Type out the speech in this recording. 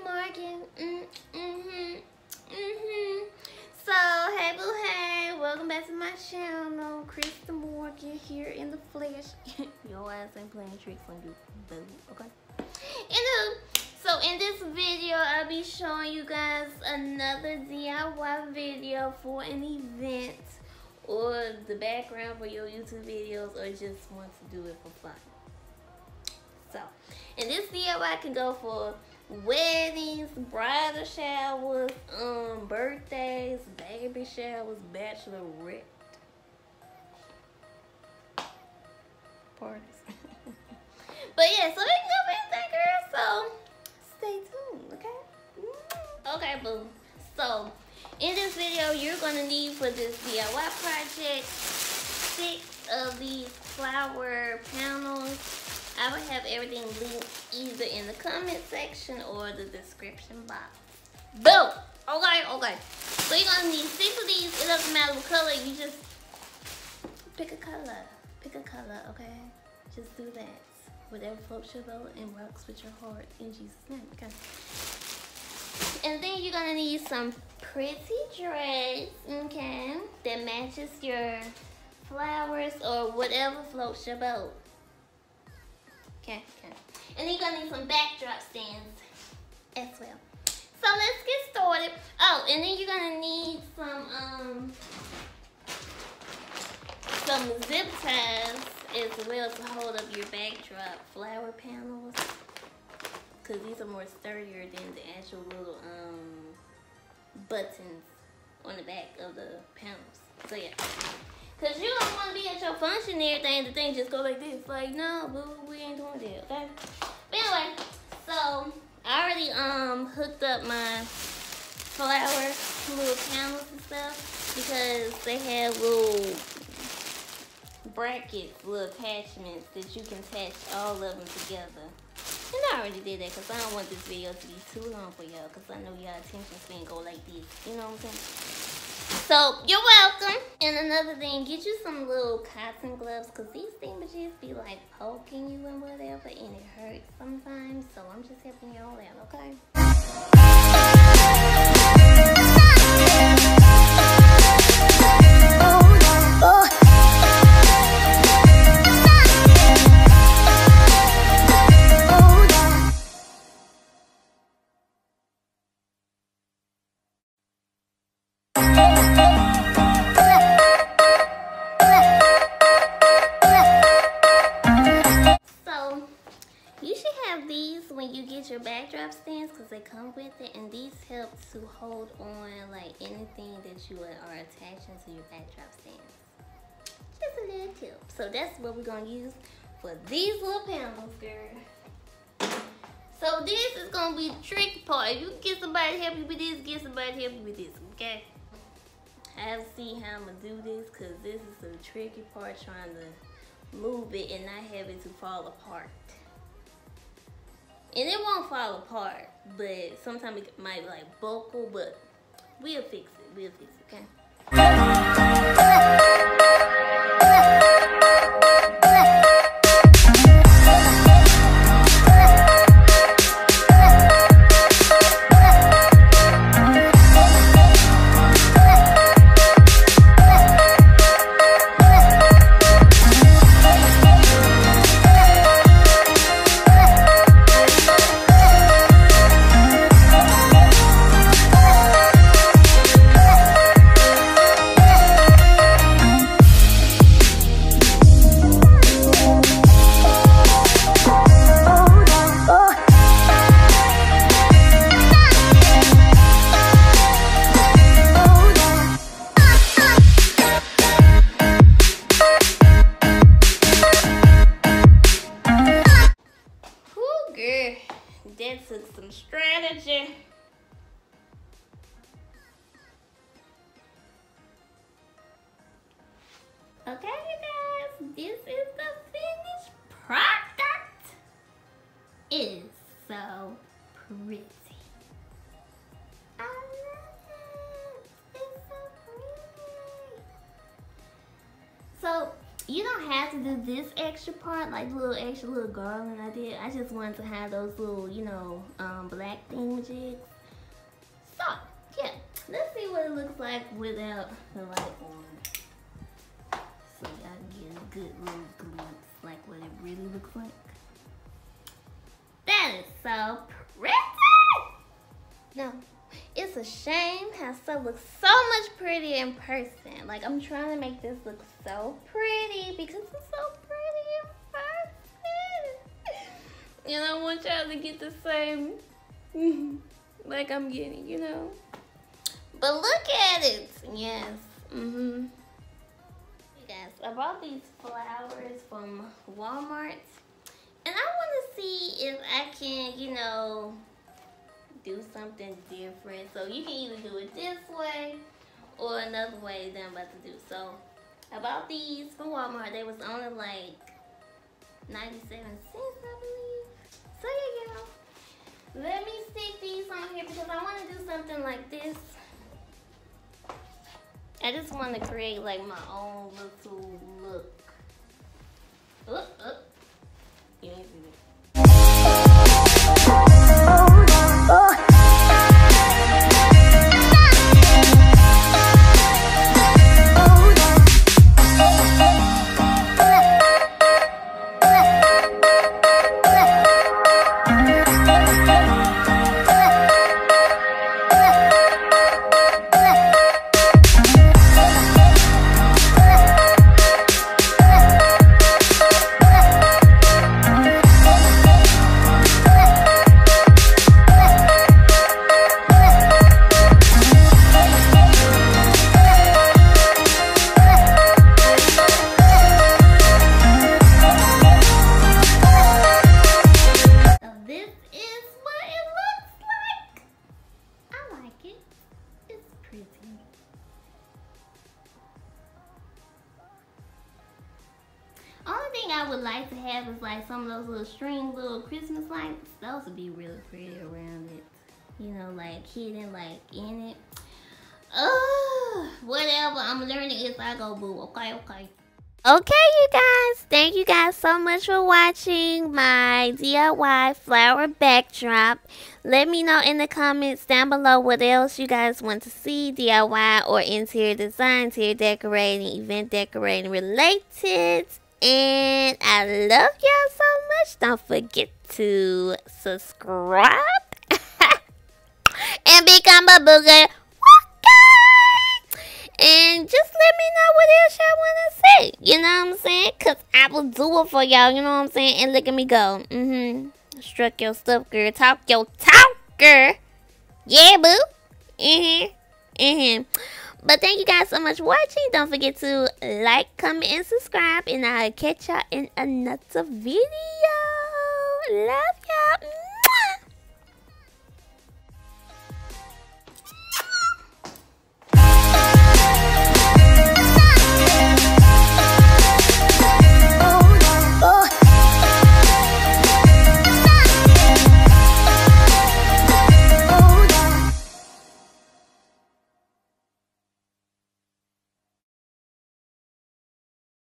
Morgan. So, hey boo, hey, welcome back to my channel. Christi Morgan here in the flesh. Your ass ain't playing tricks on you, boo. Okay. So in this video, I'll be showing you guys another DIY video for an event, or the background for your YouTube videos, or just want to do it for fun. So, and this DIY can go for weddings, bridal showers, birthdays, baby showers, bachelorette parties. But yeah, so we can go for that, girl. So stay tuned, okay? Okay, boo. So in this video, you're gonna need for this DIY project 6 of these flower panels. I will have everything linked either in the comment section or the description box. Boom! Okay. So you're gonna need 6 of these. It doesn't matter what color, you just pick a color. Pick a color, okay? Just do that. Whatever floats your boat and rocks with your heart in Jesus' name, okay? And then you're gonna need some pretty dress, okay? That matches your flowers or whatever floats your boat. Okay. And then you're gonna need some backdrop stands as well. So let's get started. Oh, and then you're gonna need some zip ties as well to hold up your backdrop flower panels, because these are more sturdier than the actual little buttons on the back of the panels. So yeah. Cause you don't want to be at your function and everything, the thing just go like this. Like, no, boo, we ain't doing that, okay? But anyway, so I already hooked up my flower little panels and stuff, because they have little brackets, little attachments that you can attach all of them together. And I already did that because I don't want this video to be too long for y'all, because I know y'all attention span go like this. You know what I'm saying? So, you're welcome. And another thing, get you some little cotton gloves, because these things just be like poking you and whatever, and it hurts sometimes. So I'm just helping you all out, okay? When you get your backdrop stands, because they come with it, and these help to hold on like anything that you are attaching to your backdrop stands. Just a little tip. So that's what we're gonna use for these little panels, girl. So this is gonna be the tricky part. If you can get somebody to help you with this, get somebody to help you with this, okay? I have to see how I'm gonna do this, because this is the tricky part, trying to move it and not have it to fall apart. And it won't fall apart, but sometimes it might like buckle, but we'll fix it, okay? That took some strategy. Okay, you guys, this is the finished product. It is so pretty. I love it. It's so pretty. So you don't have to do this extra part, like the little extra little garland I did. I just wanted to have those little, you know, black thingamajigs. So, yeah, let's see what it looks like without the light on. So y'all can get a good little glimpse, like what it really looks like. That is so pretty! No, it's a shame how stuff looks so much prettier in person. Like, I'm trying to make this look so pretty because it's so pretty in person. And I want y'all to get the same like I'm getting, you know. But look at it. Yes. You guys, I bought these flowers from Walmart. And I want to see if I can, you know, do something different. So you can either do it this way or another way that I'm about to do. So I bought these from Walmart. They was only like 97 cents, I believe. So yeah, y'all. Let me stick these on here because I want to do something like this. I just want to create like my own little look. You ain't see it. Only thing I would like to have is like some of those little string little Christmas lights. Those would be really pretty around it. You know, like hidden like in it. Whatever. I'm learning as I go, boo. Okay. Okay, you guys. Thank you guys so much for watching my DIY flower backdrop. Let me know in the comments down below what else you guys want to see DIY or interior design, interior decorating, event decorating related. And I love y'all so much. Don't forget to subscribe and become a booger. And just let me know what else y'all want to say. You know what I'm saying? Because I will do it for y'all. You know what I'm saying? And look at me go. Struck your stuff, girl. Talk your talk, girl. Yeah, boo. But thank you guys so much for watching. Don't forget to like, comment, and subscribe. And I'll catch y'all in another video. Love y'all.